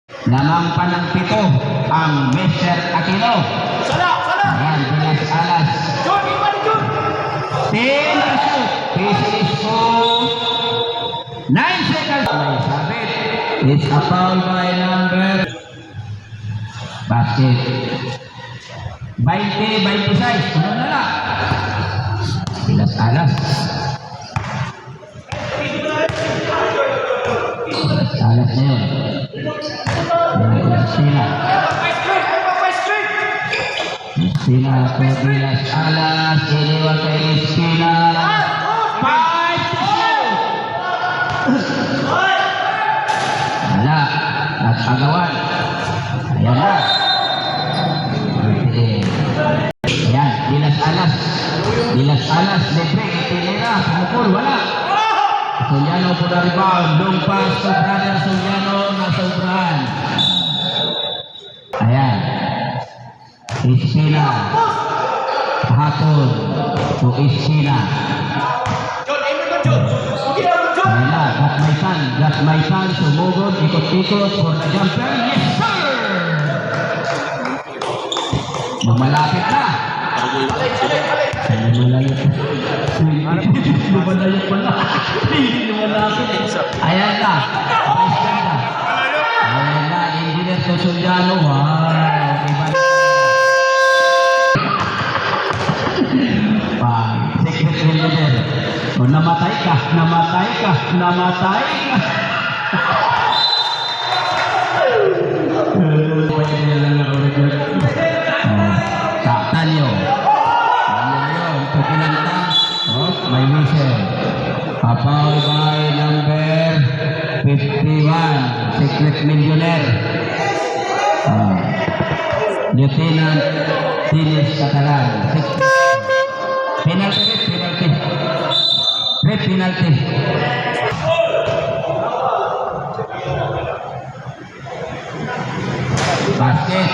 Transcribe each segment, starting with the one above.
Namampa ng 7 ang Mr. Aquino. Ayan, Dilas Alas. 10 to shoot. PCS po. 9 seconds. May sabit. It's a foul by number. Basket. 20-26. Sunod na lang. Dilas Alas. Dilas Alas na yun. Espina po Dilas Alas. Iniwan kay Espina. 5 to shoot. Wala. At agawan. Ayan na. Ayan. Dilas Alas. Dilas Alas. Libre. Itinira. Pumukul. Wala. Sulyano po na rebound. Long pass to brother Sulyano. Nasa ubrahan. Ayan. Espina. Hatol. To Espina. Ayan. Got my son. Sumugod. Ikot-ikot. For the jumper. Yes, sir! Lumalapit na. Lumalapit. Lumalapit pala. Lumalapit. Ayan na. Ayan na. Engineer to Sulyano. Secret engineer. O namatay ka. Namatay ka. Namatay ka. Tanyo. May mission. Foul by number 51. Secret millionaire. Lieutenant Tinis Catalan. Penalty. Penalty. Basket.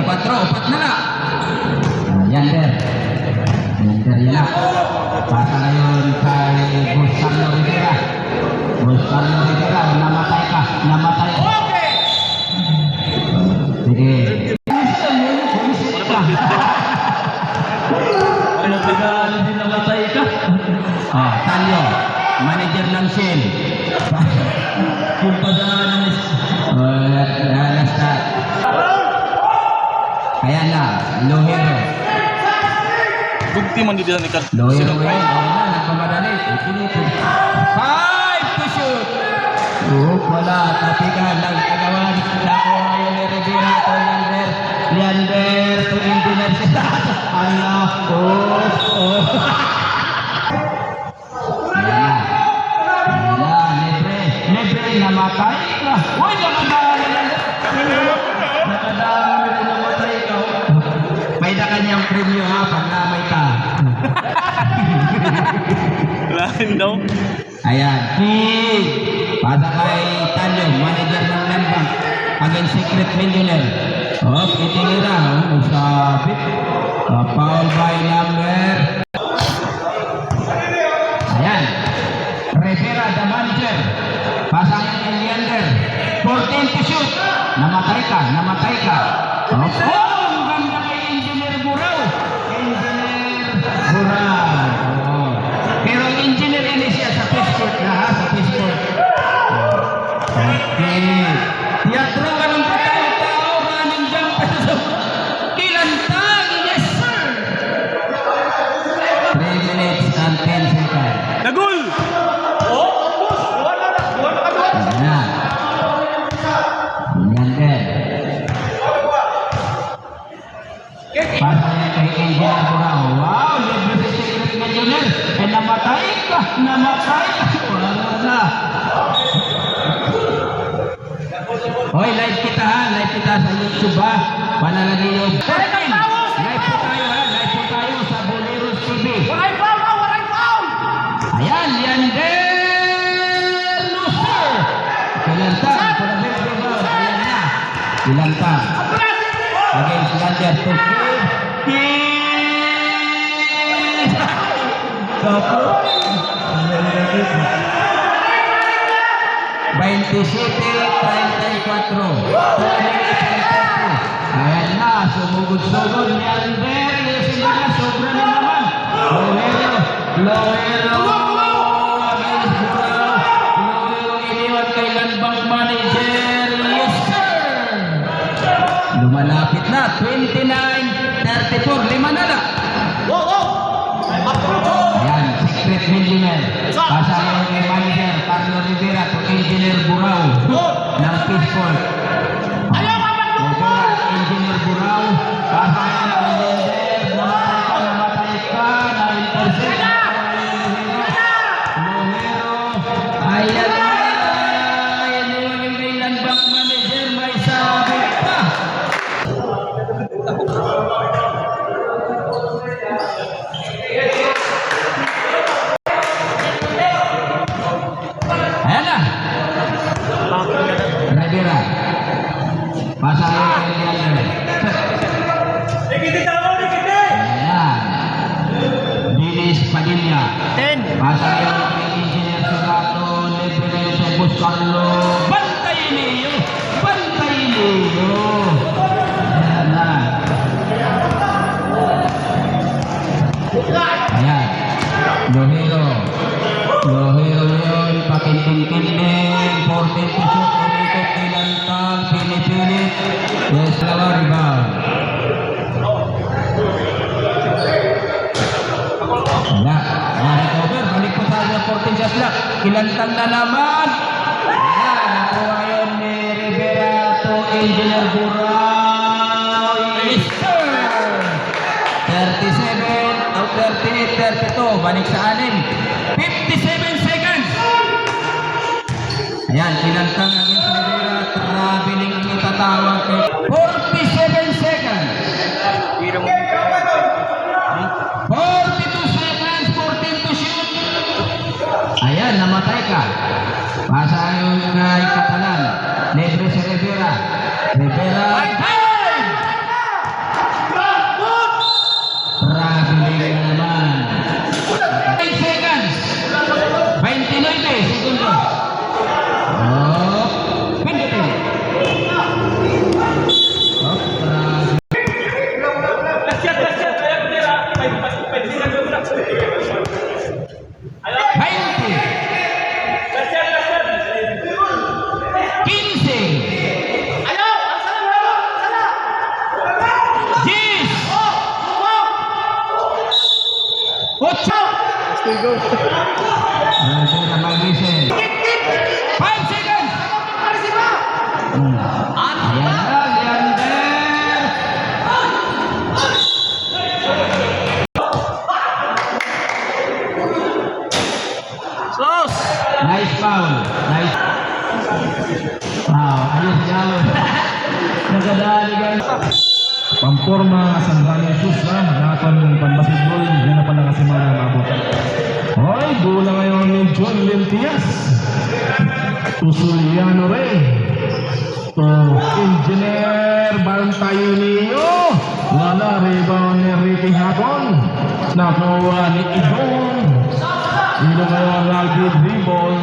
24. Upat na na. Yander yun. Pasa ngayon kay Gustavo Rivera. Namatay ka. Sige. Namatay ka. Talyo. Manager ng Shell. Kumpadaan ng ayan na. Lohero. Bukti man dito ni Kad. Lohero rin. Nagpamadali. 5 to shoot. Wala. Tatigan ng kagawan. Nakuha yung Rivera to Leander to Engineer. Allah. Libre. Namatay ka. Uy, nakadami namatay ka. May da kanyang premyo ha, pag namay ka. Lain daw. Ayan. Pada kay Talyo, manager ng Landbank. Against Secret Millionaire. Itinira. Sabit. Foul by number. Ayan. Rivera, the manager. Pasangin kay Leander. 14 to shoot. Namatay ka. Ang ganda kay Engineer Burao. Pero ang engineer ini siya sa Pittsburgh na ha, sa Pittsburgh. Okay. Teatro ka ng katao-tao, running jump ka sa kilantang. Yes, sir! 3 minutes and 10 seconds. Nagul! Ayan. Leander. Pasangin kay Engineer Burao. Wow, libre si Secret Millionaire. Namatay ka. Wala na. Hoy, live kita sa YouTube ha. Panalagiyog. Live po tayo sa Boleros TV. Walay foul! Ayan, Leander. No, sir. Kilantang. Ayan na. Kilantang. Against Leander to Ayan na, sumugod-sugod ni Alder. Yesin na, sobra na naman. Lohero. Against Burao. Lohero iniwan kay Landbank Manager. Yes, sir. Lumalapit na, 29-34. 5 na lang. Ayan, secret millionaire. Pasayaw kay manager Carlo Rivera to Engineer Burao ng Pittsburgh. Engineer Burao, pasayaw ng Engineer, namatay ka, na-intercept. Lohero, ayan na, ayan yung kay Landbank Manager, may sabit pa. Ayan na. Rivera. Pasayaw kay Leander. Ayan. Dinis Padilla. 10. Pasayaw kay Engineer Sugato. Libereso Buscarlo. Bantay niyo. Bantay niyo. Ayan na. Ayan. Lohero. Lohero yun. Pakinting-kinting. 14 to shoot. Umikot nilantang. Pinipilit. Yes, lawa. Rebound. Wala. Recover. Balik po tayo sa 14 shot clock. Kilantang na naman. Ayan. Nakuha yun ni Rivera to Engineer Burao. Yes, sir. 37, 38, 32. Balik sa 6. 57 seconds. Ayan, kinantang against Rivera. Traveling ang itatawag kay 47 seconds. 42 seconds, 14 to shoot. Ayan, namatay ka. Pasayaw kay Catalan. Libre si Rivera. Rivera. Traveling naman. 10 seconds. 29 segundos. Oh, penalty. Oh, Rivera mag-reset. 5 seconds. Ayan na, Leander. Close. Nice foul. Nice. Wow, ayos yan. Nagadali guys. Pamporma sandaling shoes na naton pambasketball yan na pala kasi mga mabot. Hoy, bola ngayon ni John Lentias to Suliano Rey to Engineer Bantayo niyo. Wala, rebound ni Ricky Haton. Nakuha ni Idon. Ilo ngayon lagi dribble.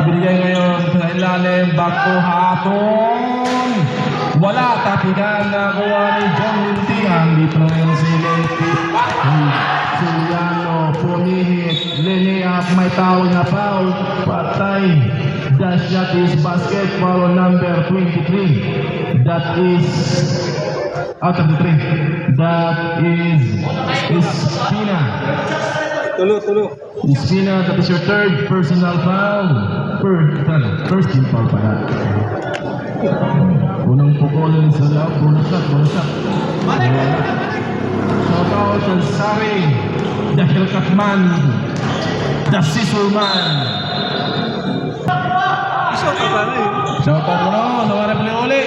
Binigay ngayon sa ilalim back to Haton. Wala, tapigan na kuha ni John Lintian. Dito na ngayon si Lenti. Suliano, pumihit. Lini up, may tawag na foul. Patay. That shot is basket foul number 23. That is out of the 3. That is Espina. Espina, that is your third personal foul. First team foul pala. Unang pukulin sa loob, bonus shot. Shout out to Sari, the Hellcat Man, the Scissor Man. Shout out mo no, nawaray pala uli.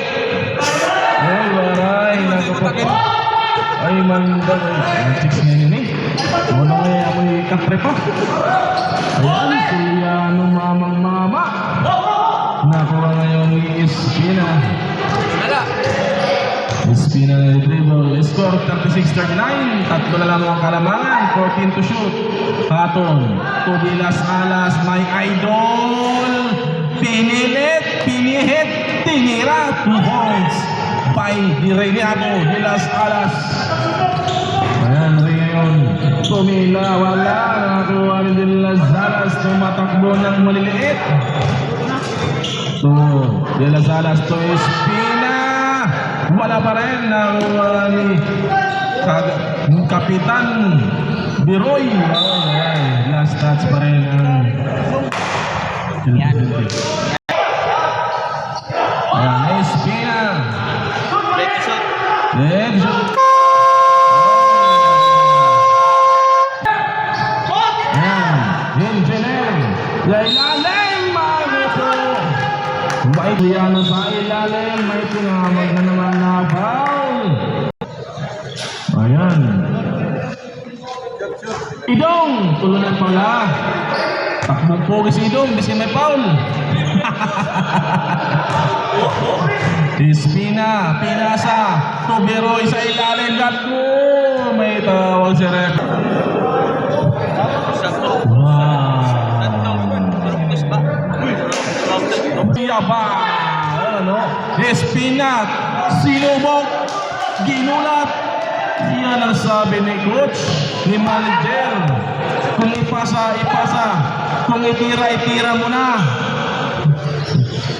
Ay, waray, nakapag. Ay, mandag. Ay, 6 na yun eh. Wala kaya ako'y katre pa. Ayan, Suliano mamang mama. Nakuha ngayon ni Espina. Espina na dribble. Score 36-39. Tatlo na lang ang kalamangan. 14 to shoot. Haton. To di las alas. My idol. Pinilit, pinihit, tinira. 2 points by Reynaldo de las Alas. Ayan, Rayon. Tumila, wala. Nakakuha rin de las Alas. Tumatakbo ng maliliit. De las Alas to Espina. Wala pa rin. Nakakuha ni Kapitan Biroy. Last touch pa rin ang ayan, Espina. Red shot. Ayan, Engineer. Sa ilalim, magusto. May Liano sa ilalim, may pinamag na naman na foul. Ayan. Idong, tulunan pala. Takbong pogi si Idong, kasi may foul. Espina, pinasa, Tuberoy sa ilalim, gatmo. May tawag si Rep. Tiyaba. Ano? Espina, sinubok, ginulat. Yan ang sabi ni coach, ni manager. Kung ipasa, ipasa. Kung itira, itira mo na.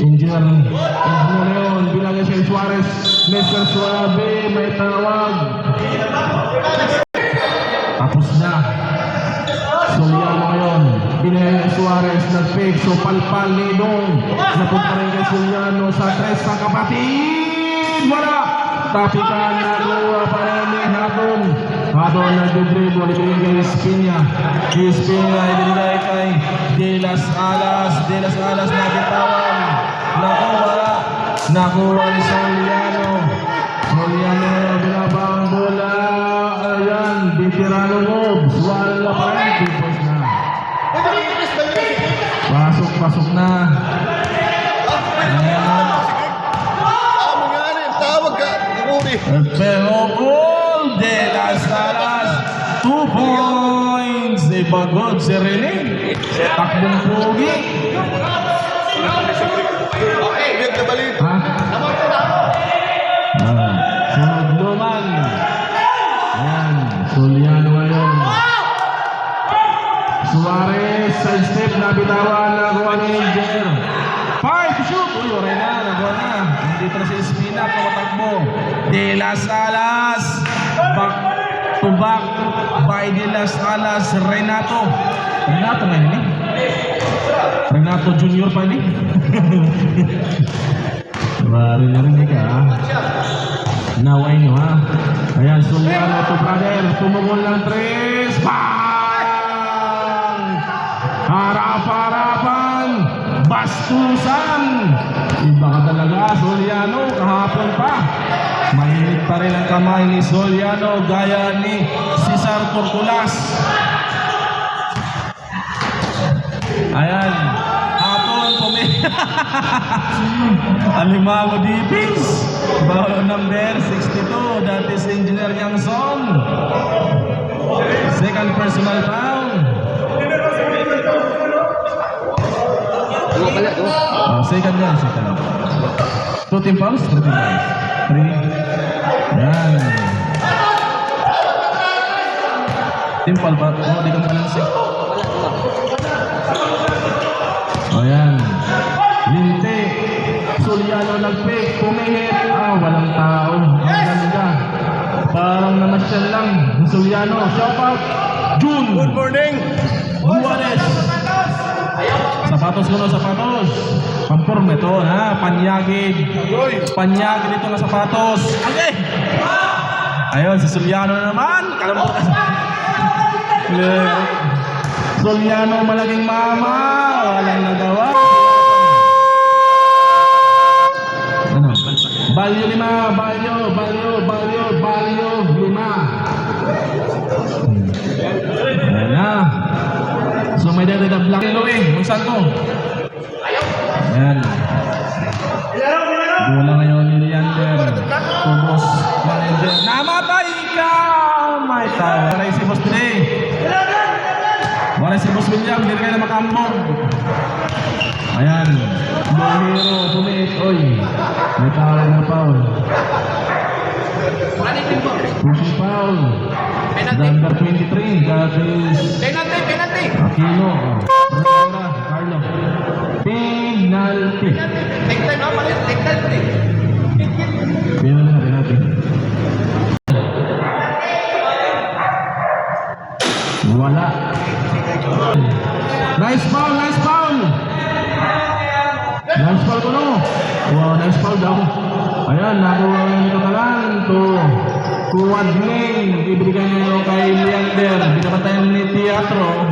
Engineer yun, bilangin si Suarez. Mr. Suave, may tawag. Tapos na. Suliano ngayon. Binayang ni Suarez, nag-fake. So palpal ni Dong. Napunta rin kay Suliano sa 3 sa kapatid. Wala. Tapikan na gawa para ni Hadon. Hadon nag-dribble. Ibigay kay Espina. Espina ibigay kay De las Alas. De las Alas na bitawan. Nakuha ni Soliano. Soliano binabang bola. Ayan, Veterano Moves. Wala pa rin. Tipos na. Pasok na. Ayan. Tawag ka. Pero goal de las Alas. 2 points. Ipagod si Rene. Takbong pogi. Ha? Sunod Luman. Ayan, Soliano ngayon. Suarez, side step na bitawan na gawa ni Engineer. 5 shoot! Uy, oray na, nagawa na. Nandito na si Espina, tumatakbo. De las Alas. Back to back by De las Alas. Renato na yun eh. Renato Junior pa ni. Narinig ka ha. Naway nyo ha. Ayan, Soliano to brother. Tumugol ng 3. Bang! Harap-harapan. Bastusan. Iba ka talaga, Soliano. Kahapon pa. Mahilig pa rin ang kamay ni Soliano. Gaya ni Cesar Torculas. Ayan. Hapon Alimango Dipis. Ball number 62. That is Engineer Yangson. Second personal foul. Second yan. 2 team fouls? 3 team fouls. 3. Ayan. Team foul pa. Oh, di kang balansik. Ayan. Linte. Soliano nag-fake. Pumingit. Walang tao. Ang ganda. Parang namasyal lang. Soliano. Shout out. June. Good morning. Juarez. Sapatos ko na sapatos. Pamporme to ha. Panyagid. Panyagid ito na sapatos. Okay. Ayun. Si Soliano na naman. Kalambot na. Soliano malaging mama. Walang nagawa. Ano? Balyo 5. Balyo 5. Ayan na. So may dada black Louie. Kung saan to? Ayan. Bola ngayon ni Leander. Tubos. Manager. Namatay ka! May tawa. Waray si Boss Pili. Waray si Boss William. Hindi kayo na makambog. Ayan. Lohero, pumit. Oy, may tawag na foul. Pushing foul. Number 23, that is Penalty! Aquino. Rivera, Carlo. Penalty. Take time, ha? Palit. Take time, please. Penalty. Wala. Nice foul, nice foul. Nice foul ko no. Wow, nice foul daw. Ayan, nakuha yung katalan to Kuwadling. Ibigay niya yung kay Leander. Binabantayan ni Teatro.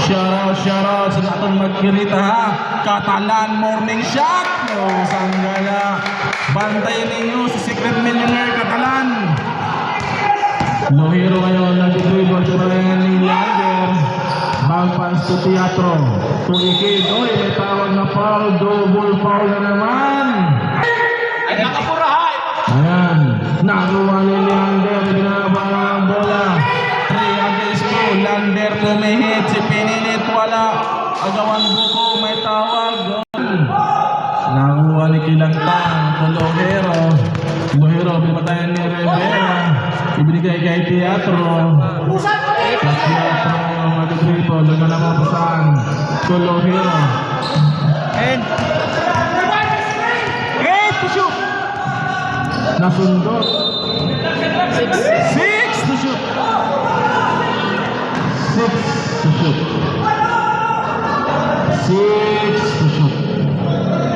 Shout out sa natong magkirita ha. Katalan morning shot. Oh, sanggala. Bantayan ninyo si Secret Millionaire Katalan. Lohero ngayon nag-dribble sa bayan ni Leander. Bangpas to Teatro. Tulikid. Oy, may tawag na foul. Double foul na naman. Ay, nakapura, ha? Ayan. Nakuha ni Leander. Binaba ang bola. 3 against 2. Leander pumihit. Si Pininit wala. Agawan buko. May tawag. Nakuha ni Kilantang. To Lohero. Lohero. Binabatayan ni Rivera. Ibinigay kay Teatro. Sa Teatro. Mag-dribble. Laga na mga pasan. To Lohero. And to shoot. Nasundot. 6 to shoot. 6 to shoot. 6 to shoot.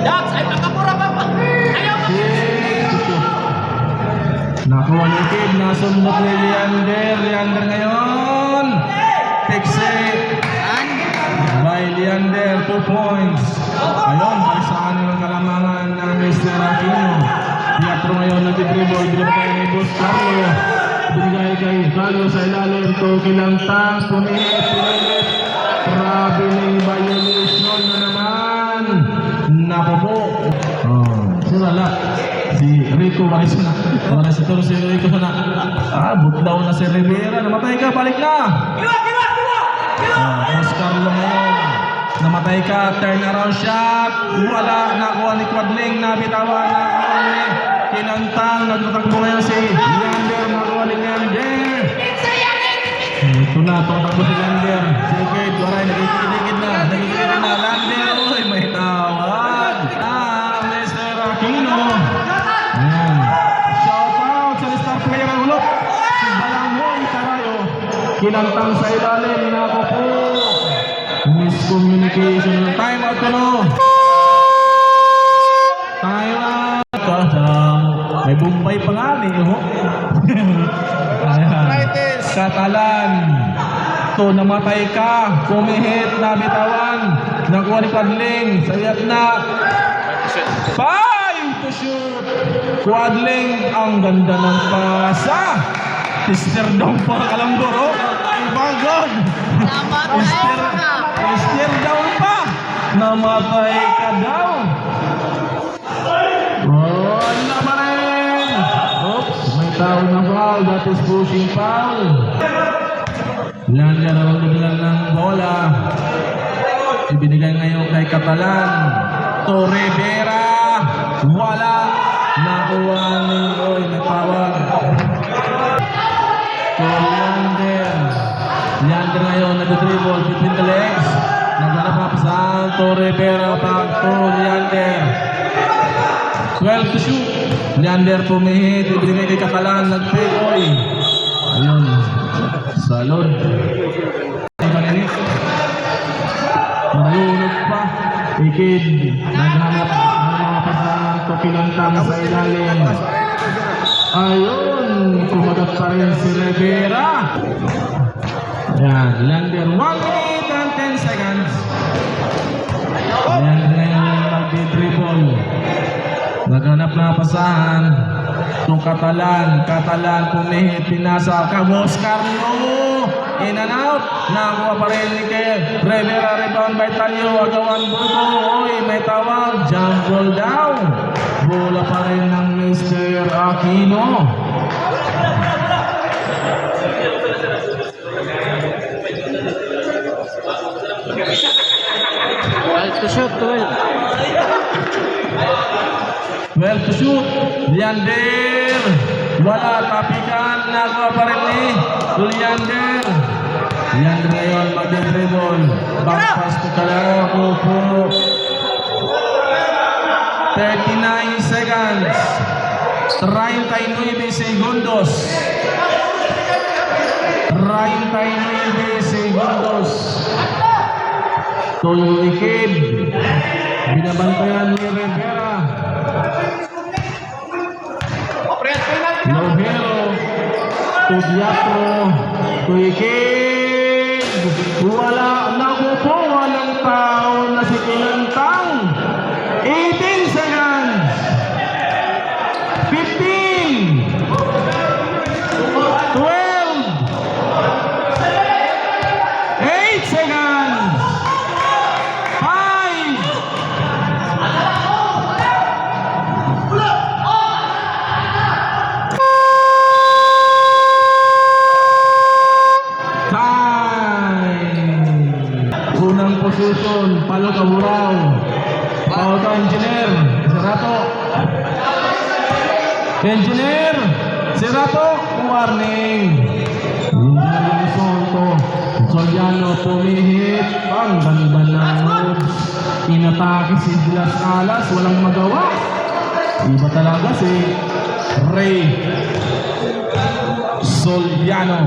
Dax, ay nakapura ba? Ayaw mo! 6 to shoot. Nakuha ni Kid. Nasundot ni Leander. Leander ngayon. Pixie. By Leander. 2 points. Ayun, parisaan ng kalamangan ng Mr. Aquino. Teatro ngayon nag-dribble. Binabay ni Boss Carlo. Binigay kay Carlo sa ilalim. To Kilantang. Pumihit. Grabe ng violation na naman. Naku po. Wala. Si Rico Marisona. Wala si Toro si Rico na. Butlaw na si Rivera. Namatay ka. Balik na. Boss Carlo ngayon. Namatay ka, turnaround shot. Wala, nakuha ni Quadling, nabitawan, nakuha ni Kinantang. Nagtatakbo ngayon si Leander, nakuha ni Leander. Ito na, tumatakbo si Leander. Si Kate, waray, nagkikiligid na. Leander, uy, may tawag. Mr. Aquino. Ayan. Shout out sa star player ang ulok. Si Balanghoy Carayo. Kinantang sa ilalim, nako po. Miscommunication ng time out ko no. Time out. May Bombay pa nga ho. Ayan. Katalan. To namatay ka. Pumihit na bitawan. Nakuha ni Quadling. Sayat na. 5 to shoot. Quadling. Ang ganda ng pasa. Mister Dong pa Kalamboro. Ibagod. Mister daw pa. Namatay ka daw. Wala pa rin. Oops, may tao na foul. That is pushing foul. Leander ang nagbilang ng bola. Ibinigay ngayon kay Katalan. To Rivera. Wala. Nakuha ni Oy. May tawag. To Leander. Leander ngayon nag-dribble between the legs. Naghanap pa sa to Rivera. To Leander. 12 to shoot. Leander pumihit. Ibinigay kay Katalan. Nag-pay. Oy. Ayun. Salud. Marunod pa. Ikid. Naghanap ng pasahan to Kilantang sa ilalim. Ayun. Kumagat pa rin si Rivera. Ayan. Leander. 1 minute and 10 seconds. Leander ngayon mag-dribble. Naghanap na pasahan. Itong Katalan pumihit, pinasa ka, Boss Carlo. In and out. Nakuha pa rin ni Rivera, rebound by Talio. Agawan Burgo. Oy, may tawag. Jump ball down. Bola pa rin ng Mr. Aquino. To shoot, 12. shoot. Leander. Wala, tapikan. Nagawa pa rin ni Leander. Leander ngayon mag-dribble. Back pass to Calero. 39 seconds. 39 segundos. 39 segundos. Tulikid. Binabantayan ni Rivera. Lovero. Tudiatro. Tulikid. Wala. Naku po, walang tao na si Kilantang. 18 seconds. 15. 12. 8 seconds. 5. Time. Unang position, Palo Caburao. Pauta Engineer, Serato. Engineer, Serato, warning. Engineer Luzonto, Soliano pumihit. Ang ganda ng moves. Inatake si Dilas Alas, walang magawa. Iba talaga si Ray Soliano.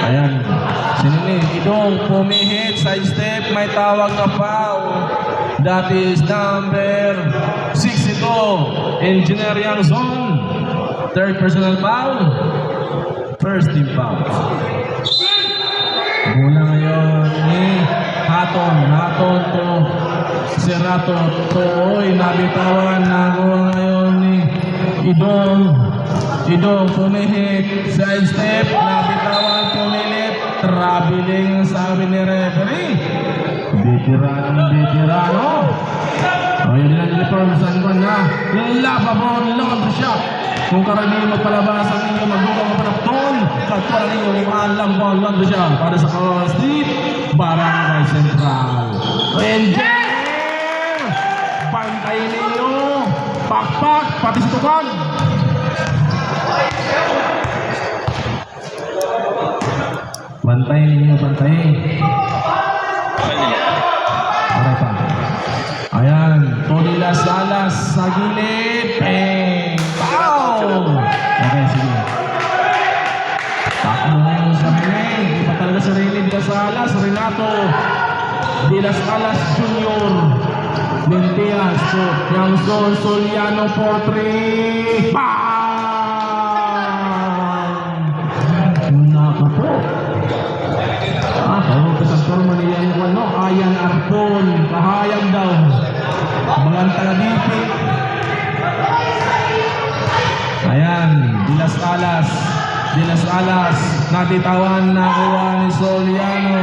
Ayan. Sinini, Idong pumihit, side step, may tawag na foul. That is number 62. Engineer Yang Zone. Third personal foul. First team foul. Bola ngayon ni Haton. Haton to Serato. Toy, nabitawan. Nagawa ngayon ni Idong. Idong pumihit. Side step. Nabitawan. Pumilit. Traveling sabi ni referee. Veterano. Ayun na nilipon sa iban na. Lababon, laundry shot. Kung karaniwan magpalabas ang inyo magbuka ng panapton, katwala ninyo umalam po ang laundry shot para sa Kawawa Street, Barangay Central. Engineer! Bantayin ninyo. Pakpak, pati sa tukad. Bantayin ninyo, bantayin. Aray pa. Ayan, Tony Las Alas sa gilid. Pow! Okay, sige. Takbo ngayon sa Pinay. Di pa talaga sa Rilid Las Alas. Renato de Las Alas Jr. Lentias. So, Yang Zon Soliano for 3. Bang! Naku po. Tawag ka sa forma ni Ayan Arpon, kahayag daw. Mga taga-dipi. Ayan, Dilas Alas. Dilas Alas, natitawan na kuha ni Soliano.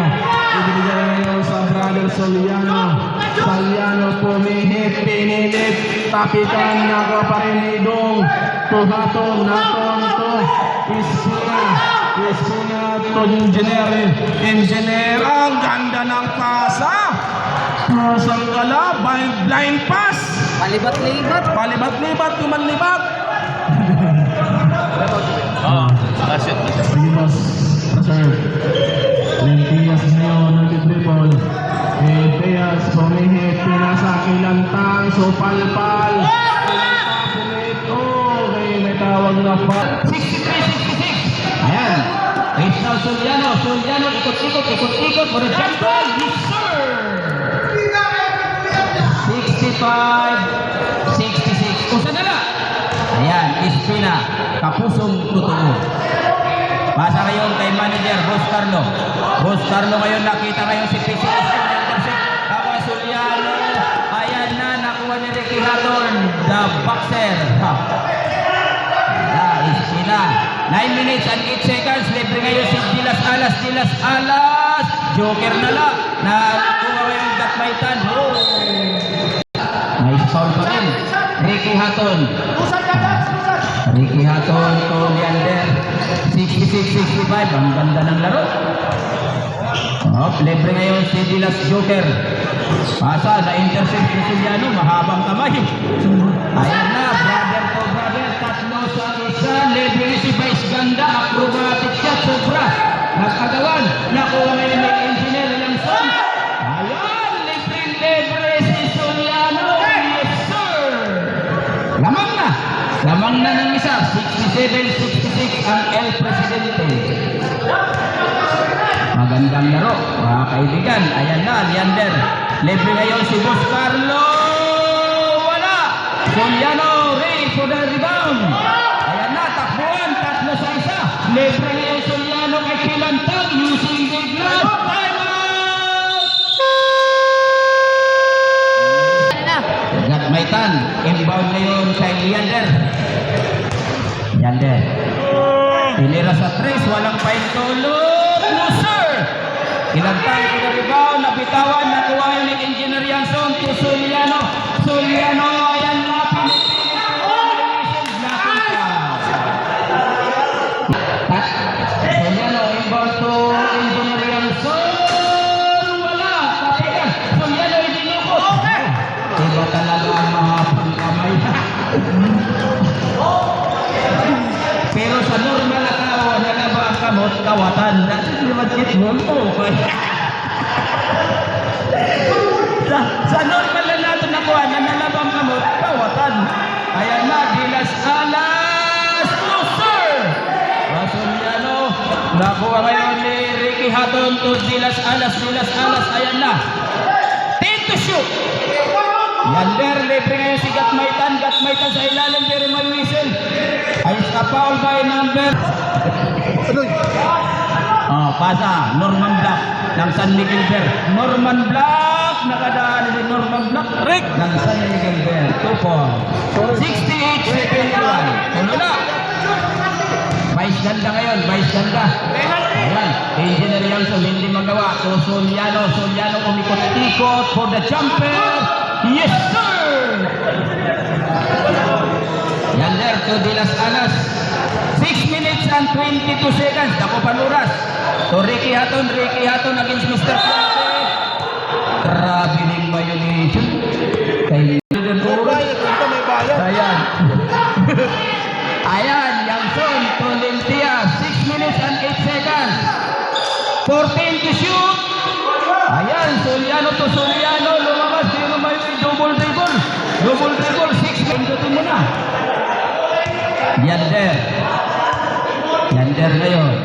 Ibigay ngayon sa brother Soliano. Soliano pumihit, pinilit. Tapikan na kaparinidong. Tuhaton, naton to. Ispina to Engineer. Ang ganda ng pasa. Pusang gala, blind pass. Palibat-libat, kumanlibat. Sige boss, reserve. Lentias ngayon, nag-dribble. Lentias, pumihit, pinasa, Kilantang, so palpal. Okay, may tawag na pa. 63-66. Ayan. It's now Soliano. Soliano, ikot-ikot for the jump ball. Yes, sir! 65-66. Kusa na lang. Ayan, Espina. Kapusong totoo. Pasa ngayon kay manager, Boss Carlo. Boss Carlo ngayon, nakita ngayon si PCS. Ako Soliano. Ayan na, nakuha ni Ricky Haton. The boxer. Espina. 9 minutes and 8 seconds. Libre ngayon si Dilas Alas. Dilas Alas. Joker na lang. Nakuha ngayon Gatmaitan. Nice foul pa rin. Ricky Haton. Ricky Haton to Leander. 66-65. Ang ganda ng laro. Libre ngayon si Dilas Joker. Pasa na intercept si Soliano. Mahabang kamay. Ayan na, brother. Lamang na ng isa, 67-66 ang El Presidente. Magandang laro, mga kaibigan. Ayan na, Leander. Libre ngayon si Boss Carlo. Wala. Soliano, ready for the rebound. Ayan na, takbuhan, 3-1. Libre ngayon Soliano kay Kilantag using the glass. Time out! Gatmaitan, inbound ngayon kay Leander. Leander. Tinira sa 3, walang paintulog. No sir! Kilantag for the rebound, nabitawan, nakuha yun ni Engineer Yanson to Soliano. Soliano, ayan na, Soliano, inbound to Engineer Yanson. Wala, tapikan. Soliano, idinukot. Iba talaga ang mga pangkamay. Pero sa normal na tao, nalaba ang kamot, kawatan. Dati basketball po. Sa normal na natin nakuha, nalaba ang kamot, kawatan. Ayan na, Dilas Alas. No, sir! Soliano, nakuha ngayon ni Ricky Hatton to Dilas Alas. Dilas Alas, ayan na. 10 to shoot. Leander, libre ngayon si Gatmaitan. Gatmaitan sa ilalim, pero may whistle. Ayos ka foul by number. Pasa, Norman Black ng San Miguel Bear. Norman Black, nakadaan ni Norman Black. Rick ng San Miguel Bear. 2 points. 68-71. Tulo na. Vice ganda ngayon, vice ganda. Ayan, Engineer Yanson hindi magawa. So Soliano umikot-ikot for the jumper. Yes, sir! Leander to Dilas Alas. 6 minutes and 22 seconds. Dako panuras. To Ricky Hatton against Mr. Suave. Grabe ng violation. Kay Ayan. Ayan, Yanson to Lentia. 6 minutes and 8 seconds. 14 to shoot. Ayan, Soliano to Soliano. Lumabas, pero may double dribble. 6 pindutin mo na. Leander ngayon.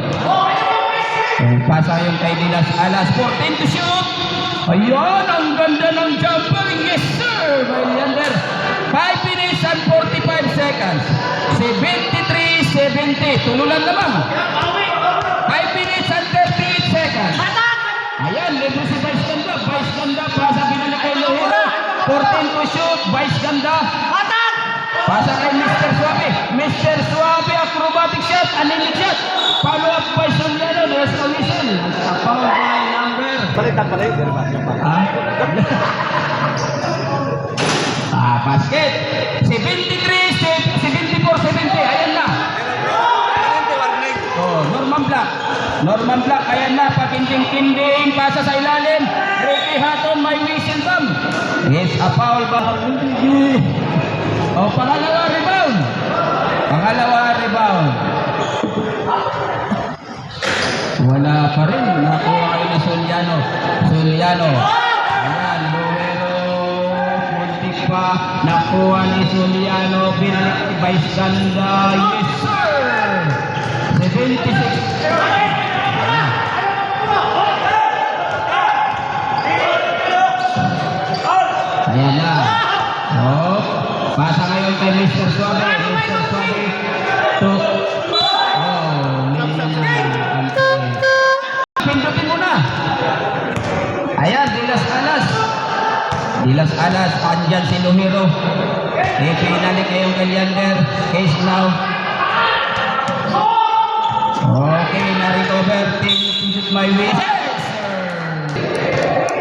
Pasa yung kay Dilas Alas. 14 to shoot. Ayan, ang ganda ng jumper. Yes, sir! By Leander. 5 minutes and 45 seconds. 73-70. Tululan naman. 5 minutes and 38 seconds. Ayan, libre si Vice Ganda. Vice Ganda, pasa binalik kay Lohiro. 14 to shoot. Vice Ganda. Pasa kay Mr. Suave. Mr. Suave, acrobatic shot. Anemic shot. Follow up by Soliano. There's a whistle. Foul by number. Basket. 74-70. Ayan na. Norman Black. Ayan na. Pakinding-kinding. Pasa sa ilalim. Ricky Hatton. May whistle tam. Yes, a foul ba? Pangalawa rebound. Wala pa rin. Nakuha kayo ni Soliano. Ayan, Luero. Muntik pa. Nakuha ni Soliano. Binalik ni Vice Ganda. Yes, sir! 76. Ayan na. Pasa ngayon kay Mr. Suave. Pindutin mo na. Ayan, Dilas Alas. Andyan si Lohiro. Pinalik ngayon kay Leander. Case now. Okay, na-recover. Shoot my way.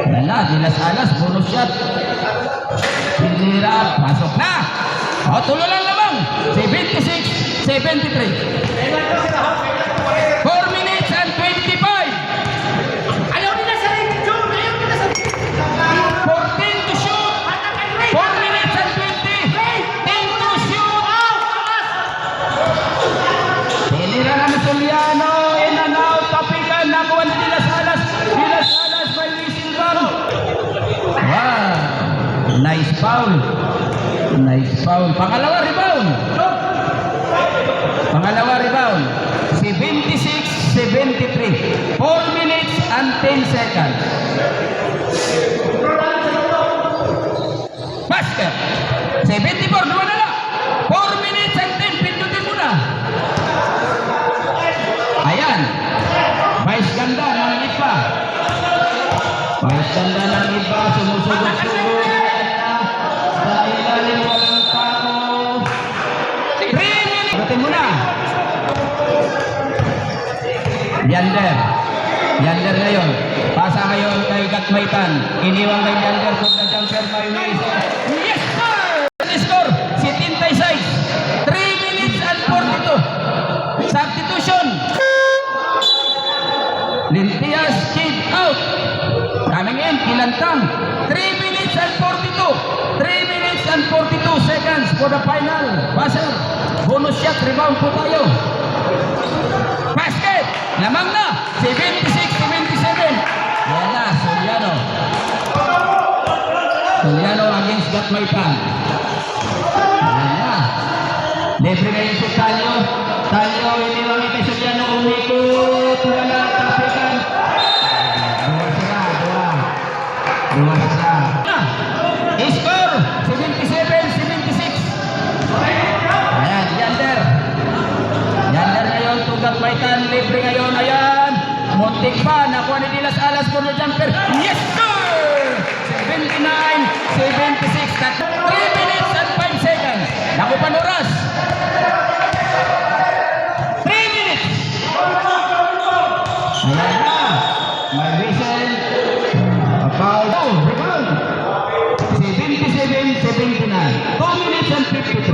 Ayan na, Dilas Alas. Bonus shot. Pinira. Pasok na. Tulo lang naman. 76-73. 4 minutes and 25. Ayaw nila sa ring. 14 to shoot. 4 minutes and 20. 10 to shoot. Pinira na ni Soliano. In and out. Tapikan. Nakuha ni Dilas Alas. By whistle gun. Wow. Nice foul. Pangalawa rebound. 10 seconds. Basket. 74, dua na lang. 4 minutes and 10. Pindutin mo na. Ayan. Vice ganda ng iba. Vice ganda ng iba. Sumusugod-sugod. Sa ilalim walang tao. 3 minutes. Pindutin mo na. Yander. Yander ngayon. Pasa ngayon kay Gatmaitan. Iniwan kay Yander kung na jumper may Mason. Yes, sir! Score, 76. 3 minutes and 42. Substitution. Lintias kick out. Coming in, Kilantang. 3 minutes and 42. 3 minutes and 42 seconds for the final. Buzzer. Bonus shot, rebound po tayo. Basket. Lamang na. 76-77. Yan na, Soliano. Soliano against Gatmaitan. Yan na. Libre ngayon si Talio. Talio, hindi mami kay Soliano umikot. Wala, tapikan. Dua sila, dua. Dua sila. Score, 77-76. Ayan, Yander. Yander ngayon, tugat Maitan, libre ngayon, ayan. Muntik pa, nakuha ni Dilas Alas for the jumper. Yes, sir! 79-76. 3 minutes and 5 seconds. Naku pa oras. 3 minutes. Ayan na. May whistle. Foul. Oh, rebound. 77-79. 2 minutes and 53.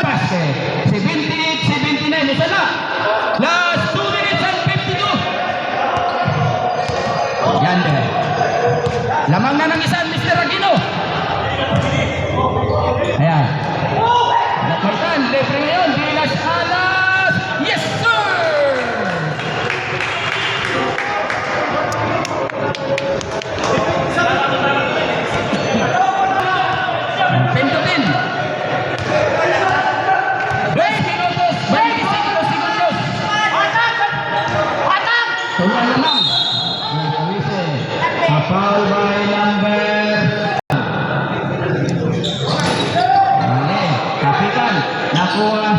Basket. 78-79. Isa na. Last 2 minutes and 52. Yander. Lamang na ng isa, Mr. Aquino. Ayan. Gatmaitan, libre ngayon. Dilas Alas. Yes, sir! Pindutin. 20 minutos, 25 segundos. Tuloy naman. A foul by number. Kapitan. Nakuha.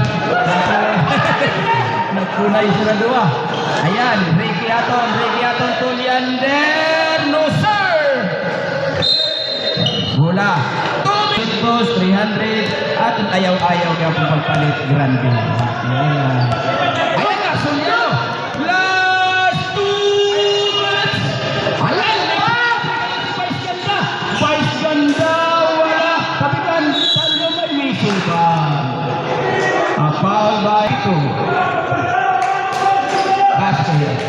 Nagkunay sila dua. Ayan, Ricky Aton to Leander. No, sir! Bola. 2 minutos, 300. At ayaw-ayaw kaya po pagpalit. Grande. Ayan na, Soliano. Last 2 minutes. Ayan na. Vice ganda. Wala. Kapitan, Talio may whistle pa. A foul by 2. Basket.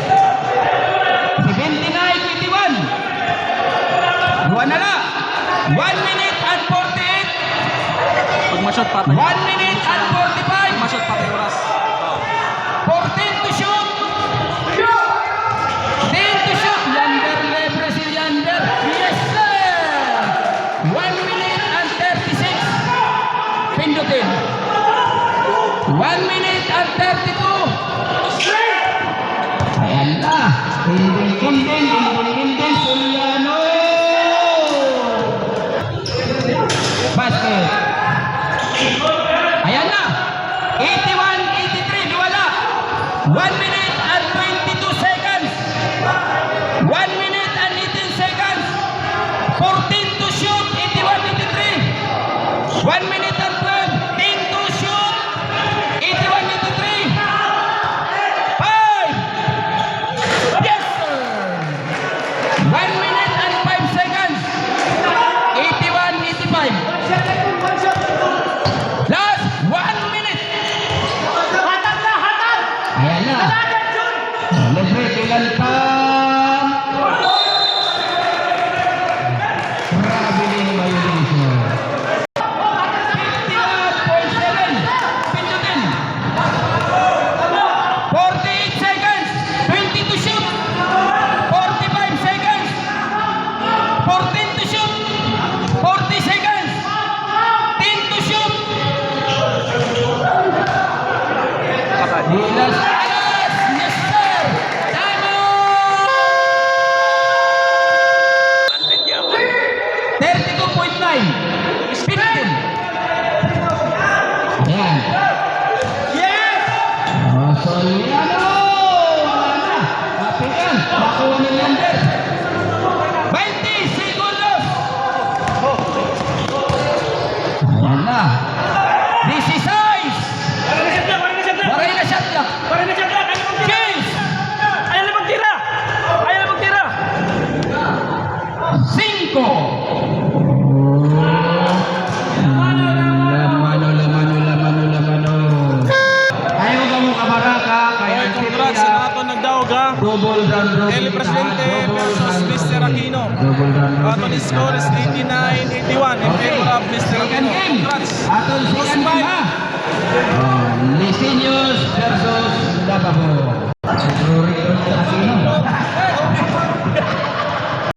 79-81. Dua na lang. 1 minute and 48. Pag ma-shot pa 1 minute and 45. Ma-shot pa oras. 14 to shoot. 10 to shoot. Yander, libre si Yander. Yes, sir. 1 minute and 36. Pindutin. 1 minute and 32. Ayan na. Inding. Soliano. Basket. Ayan na. 81-83. Wala. 1 minute and 22 seconds. 1 minute and 18 seconds. 14 to shoot. 81-83. 1 minute and 12. 10 to shoot. 81-83. 5. Yes, sir. 1 minute and 5 seconds. 81-85. Last 1 minute. Ayan na. yan. Yes! Soliano! Wala na. Kapitan. Nakuha ni Leander. 20 segundos. Ayan na. 16. Waray na shot clock. James. Ayaw na magtira! Ayaw na magtira! 5. Lamano. Ayaw ka mo kabaraka. Kaya Oy, congrats sa nato nagdaog ha. double run robin. El Presidente versus Mr. Aquino. Double run Aton score is 89-81 in favor of Mr. Second Aquino. game. Congrats. Aton second game ha. Lisinius versus Davao.